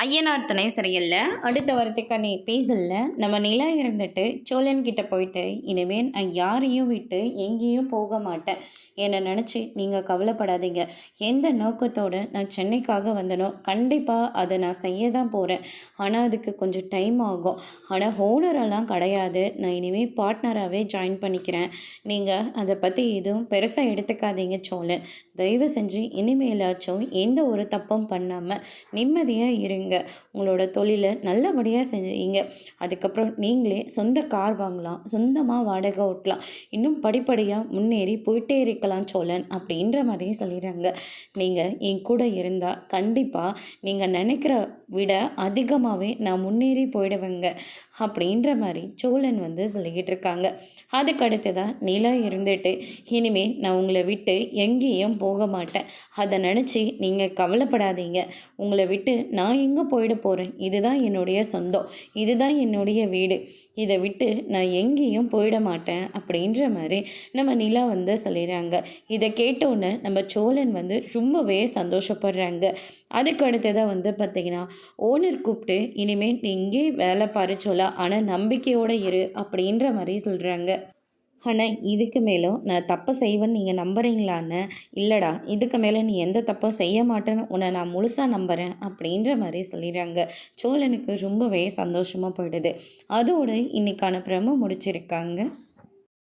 ஐயனார் துணை சரியில்லை. அடுத்த வாரத்துக்கான எபிசோடில் நம்ம நிலா இருந்துட்டு சோழன் கிட்ட போயிட்டு, இனிமேல் நான் யாரையும் விட்டு எங்கேயும் போக மாட்டேன், என்னை நினச்சி நீங்கள் கவலைப்படாதீங்க. எந்த நோக்கத்தோடு நான் சென்னைக்காக வந்தனோ கண்டிப்பாக அதை நான் செய்ய தான் போகிறேன். ஆனால் அதுக்கு கொஞ்சம் டைம் ஆகும். ஆனால் ஓனரெல்லாம் கிடையாது, நான் இனிமேல் பார்ட்னராகவே ஜாயின் பண்ணிக்கிறேன். நீங்கள் அதை பற்றி எதுவும் பெருசாக எடுத்துக்காதீங்க சோழன். தயவு செஞ்சு இனிமேலாச்சும் எந்த ஒரு தப்பும் பண்ணாமல் நிம்மதியாக இருங்க. உங்களோட தொழிலை நல்லபடியாக செஞ்சீங்க. அதுக்கப்புறம் நீங்களே சொந்த கார் வாங்கலாம், சொந்தமாக வாடகை ஓட்டலாம், இன்னும் படிப்படியாக முன்னேறி போயிட்டே இருக்கலாம் சோழன் அப்படின்ற மாதிரி சொல்லிடுறாங்க. நீங்கள் என் கூட இருந்தால் கண்டிப்பாக நீங்கள் நினைக்கிற விட அதிகமாகவே நான் முன்னேறி போயிடுவேங்க அப்படின்ற மாதிரி சோழன் சொல்லிக்கிட்டு இருக்காங்க. அதுக்கடுத்து தான் நிலா இருந்துட்டு, இனிமேல் நான் உங்களை விட்டு எங்கேயும் போக மாட்டேன், அதை நினச்சி நீங்கள் கவலைப்படாதீங்க. உங்களை விட்டு நான் எங்கே போயிட போகிறேன்? இதுதான் என்னுடைய சொந்தம், இதுதான் என்னுடைய வீடு, இதை விட்டு நான் எங்கேயும் போயிட மாட்டேன் அப்படின்ற மாதிரி நம்ம நிலா சொல்லிடுறாங்க. இதை கேட்டோன்னே நம்ம சோழன் ரொம்பவே சந்தோஷப்படுறாங்க. அதுக்கு அடுத்ததாக பார்த்திங்கன்னா, ஓனர் கூப்பிட்டு இனிமேல் நீ இங்கே வேலை பாரு சோழா, ஆனால் நம்பிக்கையோடு இரு அப்படின்ற மாதிரி சொல்கிறாங்க. ஆனால் இதுக்கு மேலும் நான் தப்பு செய்வேன்னு நீங்கள் நம்புறீங்களான்னு? இல்லைடா, இதுக்கு மேலே நீ எந்த தப்பும் செய்ய மாட்டேன்னு உன்னை நான் முழுசாக நம்புகிறேன் அப்படின்ற மாதிரி சொல்லிடுறாங்க. சோழனுக்கு ரொம்பவே சந்தோஷமாக போயிடுது. அதோடு இன்னைக்கான பிரமோ முடிச்சிருக்காங்க.